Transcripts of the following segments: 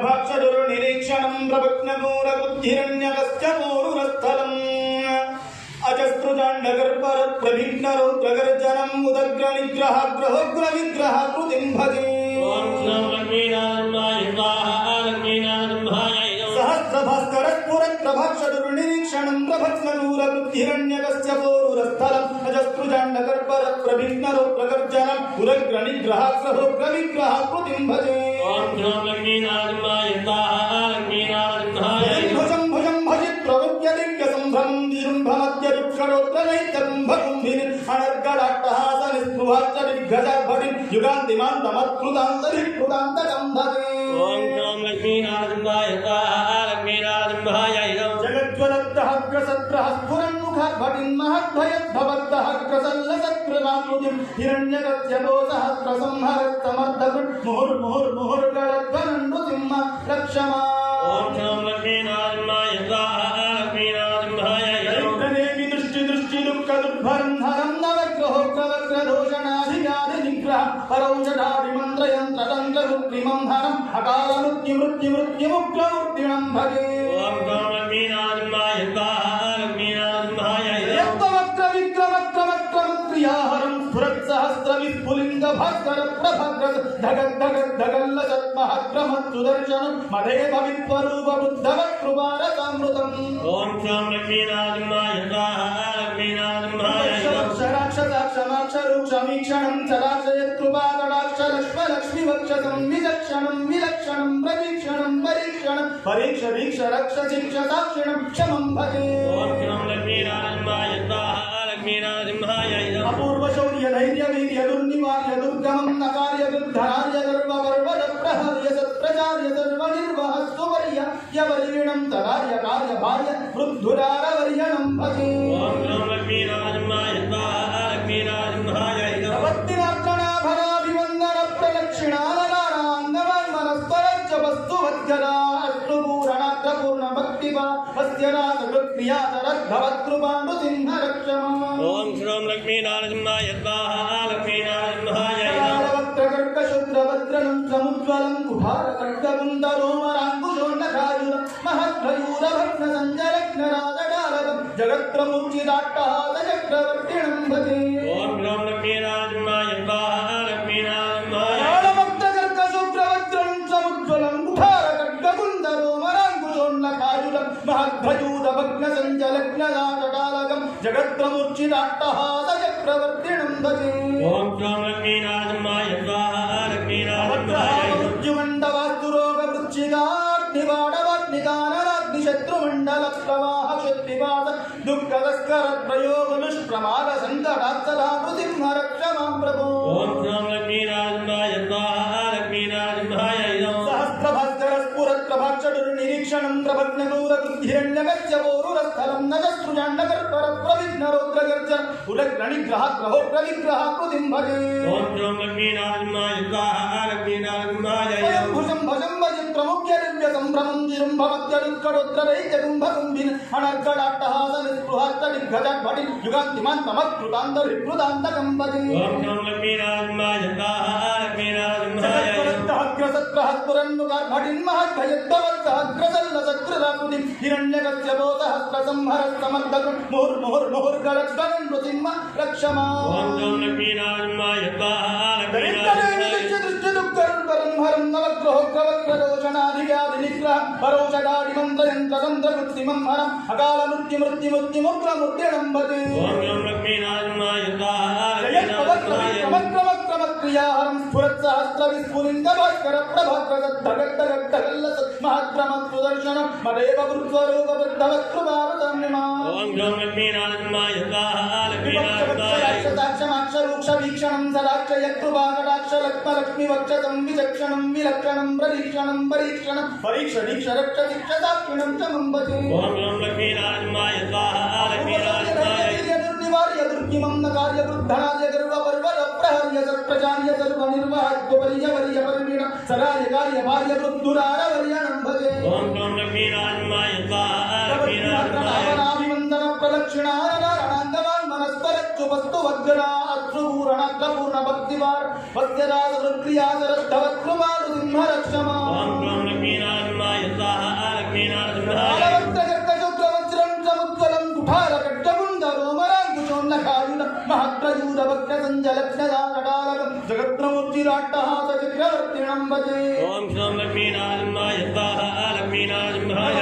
सहस्रभाक्षरुर्निरीक्षणं प्रभग्नमूलबुद्धिरण्यकश्चमूरुरस्थलम् अजस्रुजाण्डगर्परप्रभिघ्नरौद्रगर्जनम् उदग्रनिग्रहग्रहोग्रविग्रहकृतिं भजे सहस्रभास्करस्फुरत्प्रभाक्षरुर्निरीक्षणं प्रभग्नमूलबुद्धिरण्यकश्चमूरुरस्थलम् अजस्रुजाण्डगर्परप्रभिघ्नरौद्रगर्जनम् उदग्रनिग्रहग्रहोग्रविग्रहकृतिं भजे भुजं भुजं भजित प्रवृत्त्यदिव्यसंभ्रमं विजृम्भमत्यरुक्षरोत्रनैत्यकुम्भकुम्भिनिन् अनर्गलाट्टहासनिस्पृहाच्चदिग्गजर्भटिन् युगान्तिमान्तमत्कृतान्तरिकृतान्तकं भजे जगज्ज्वलद्दहग्रसत्रहस्फुरन्मुखर्भटिन् महद्भयद्भवद्दहग्रसल्लसत्कृताकृतिं हिरण्यकस्यपोसहस्रसंहरस्तमर्दकृन् मुहुर्मुहुर्मुहुर्गलध्वनन् नृसिंह रक्षमा दरिद्रनेमि दृष्टिदुःखदुर्भरं हरं नवग्रहोग्रवग्रदोषणाधिव्याधिनिग्रहं परौषधादिमन्त्रयन्त्रतन्त्रकृत्रिमं हरम् अकालमृत्युमृत्युमुग्रमूर्तिणं भजे यत्त्ववक्त्रविक्रमक्रमक्रमक्रियाहरं स्फुरत्सहस्रविस्फुलिङ्गभास्करप्रभग्रस धगद्धगद्धगल्लसत्महक्रमत्सुदर्शनं मदे भवित्वरूपबुद्धवत्कृपारसामृतम् क्षराक्षराक्षमाक्षरूक्षमीक्षणं चलाक्षयत्कृपाकटाक्षलक्ष्मलक्ष्मीवक्षसं विचक्षणं विलक्षणं प्रवीक्षणं परीक्षणं परीक्ष वीक्ष रक्ष शिक्ष साक्षिणं क्षमं भजे अपूर्व शौर्य धैर्य वीर्य दुर्निवार्य दुर्गमं नकार्य दुर्धनार्य गर्वपर्वत प्रहर्य सत्प्रचार्य सर्वनिर्वह सुवर्य यवलीणं तदार्य कार्य भार्य वृद्धुरारवर्यणं भजे भक्तिनार्चनाभराभिवन्दन प्रदक्षिणानराङ्गमन्मनस्परज्जवस्तुवद्गदा अष्टपूर्णात्रपूर्ण भक्तिवासरद्भवत्कृपानुसिंह रक्षमा ओम श्रोम लक्ष्मीनारसिंहाय स्वाहा लक्ष्मीनारसिंहाय वक्रकर्कशुद्रवज्रनं समुज्ज्वलं कुभारकर्ककुन्दरोमराङ्कुशोन्नखायुरं महद्भयूरभग्नसञ्जलग्नराजडालकं जगत्प्रमुच्चिदाट्टहासचक्रवर्तिणं भजे ओम श्रोम लक्ष्मीनारसिंहाय स्वाहा लक्ष्मीनारसिंहाय वक्रकर्कशुद्रवज्रनं समुज्ज्वलं कुभारकर्ककुन्दरोमराङ्कुशोन्नखायुरं महद्भयूरभग्नसञ्जलग्नराजडालकं जगत्प्रमुच्चिदाट्टहासचक्रवर्तिणं भजे ओम श्रोम लक्ष्मीनारसिंहाय स्वाहा लक्ष्मीनारसिंहाय शत्रुमण्डलप्रवाहशक्तिवास दुःखतस्करप्रयोगनुष्प्रमादसङ्कटात्सदातु सिंहरक्षमां प्रभो ओम श्रोम लक्ष्मीनारसिंहाय स्वाहा लक्ष्मीनारसिंहाय सहस्रभास्करस्फुरत्प्रभाक्षरुर्निरीक्षणं प्रभग्नगौरबुद्धिरण्यकस्यपोरुरस्थलं नजस्रुजाण्डकर्परप्रविघ्नरौद्रगर्जन उदग्रनिग्रहग्रहोग्रविग्रहकृतिं भजे ओम श्रोम लक्ष्मीनारसिंहाय स्वाहा लक्ष्मीनारसिंहाय भुजं भजं भजित प्रमुख्य दिव्य संभ्रमं विजृम्भमत्यरुत्कटोत्तरैत्यकुम्भकुम्भिन् अनर्गलाट्टहासनिस्पृहाच्चदिग्गजर्भटिन् युगान्तिमान्तमत्कृतान्तरिकृतान्तकं भजे ओम श्रोम लक्ष्मीनारसिंहाय स्वाहा लक्ष्मीनारसिंहाय सहस्रहस्पुरन्मुखर्भटिन् महद्भयद्भवत्सहस्रसल्लसत्कृताकृतिं हिरण्यकस्यपोसहस्रसंहरस्तमर्दकृन् मुहुर्मुहुर्मुहुर्गलध्वनन् नृसिंह रक्षमा ओम श्रोम लक्ष्मीनारसिंहाय स्वाहा हरं नवग्रहोग्रवग्रदोषणाधिव्याधिनिग्रहं परौषधादिमन्त्रयन्त्रतन्त्रकृत्रिमं हरम् अकालमृत्युमृत्युमुग्रमूर्तिणं भजे ओम श्रोम लक्ष्मीनारसिंहाय स्वाहा जयत्पवक्रमक्रमक्रियाहरं स्फुरत्सहस्रविस्फुलिङ्गभास्करप्रभग्रदद्धगद्धगद्धगल्लसत्महद्रमत्सुदर्शनं मदेव वृत्वरूपबुद्धवत्कृपारसाम्यमा ओम श्रोम लक्ष्मीनारसिंहाय स्वाहा लक्ष्मीनारसिंहाय साक्षमाक्षरूक्षवीक्षणं सदाक्षयकृपाकटाक्षलक्ष्मलक्ष्मीवक्षसं विचक्षणं विलक्षणं प्रदीक्षणं परीक्षणं परीक्षणीक्षरक्षशिक्षसाक्षिणं च मम भजे ओम श्रोम लक्ष्मीनारसिंहाय स्वाहा लक्ष्मीनारसिंहाय दुर्निवार्य दुर्गिमं नकार्य दुर्धनार्य गर्वपर्वतप्रहर्य सत्प्रजार्य सर्वनिर्वाह्यवर्य परिणीण सरार्य कार्य भार्य वृद्धुरारवर्यणं भजे ओम श्रोम लक्ष्मीनारसिंहाय स्वाहा लक्ष्मीनारसिंहाय प्रदक्षिणानारायणाङ्गवान् मनस्परच्चुपस्तु वज्रा पूर्ण भक्तिवार भक्त्यराज वृत्रियादरद्धवत् कृपालु सिंह रक्षमा ओम क्लोम लक्ष्मीनारायणाय स्वाहा लक्ष्मीनारायणाय बालवक्त्रकर्कशुक्रवज्रं समुज्ज्वलं कुठार खड्गमुण्डरोमराङ्कुशोन्नखायुध महत्प्रयूढ भक्तसञ्जलक्षदानटालकं जगत्प्रमुच्चिराट्टहास चक्रवर्तिणं भजे ओम क्लोम लक्ष्मीनारायणाय स्वाहा लक्ष्मीनारायणाय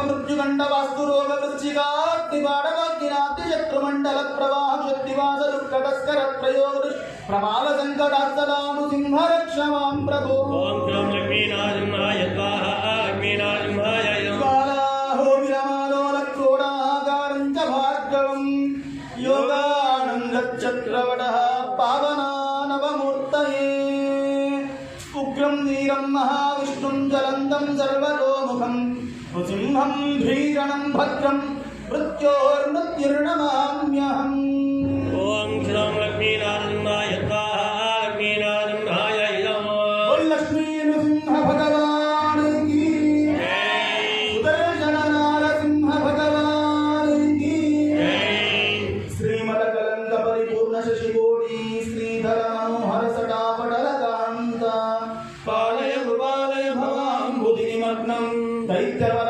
मृत्युगण्डवास्तुरोग वृश्चिकाग्निबाणवाग्निनातिशत्रुमण्डल प्रवाह शक्तिवास दुःखतस्कर प्रयोग प्रमाल संकटास्तदानु सिंह रक्ष मां प्रभो ओम क्लोम लक्ष्मीनारायणाय स्वाहा लक्ष्मीनारायणाय बालाहो विरमालो लक्रोडाकारं च भार्गवं योगानन्दचक्रवटः पावनानवमूर्तये उग्रं वीरं महाविष्णुं ज्वलन्तं सर्वतोमुखं नृसिंहं भीषणं भद्रं मृत्योर्मृत्युर्नमाम्यहम् ओम क्लोम लक्ष्मीनारायणाय स्वाहा लक्ष्मीनारायणाय बोल लक्ष्मी नृसिंह भगवान की जय सुदर्शन नारसिंह भगवान की श्रीमदकलंक परिपूर्ण शशिकोटि श्रीधर मनोहर सटापटलकान्ता पालय भवाम्बुधिनिमग्नं दैत्यवर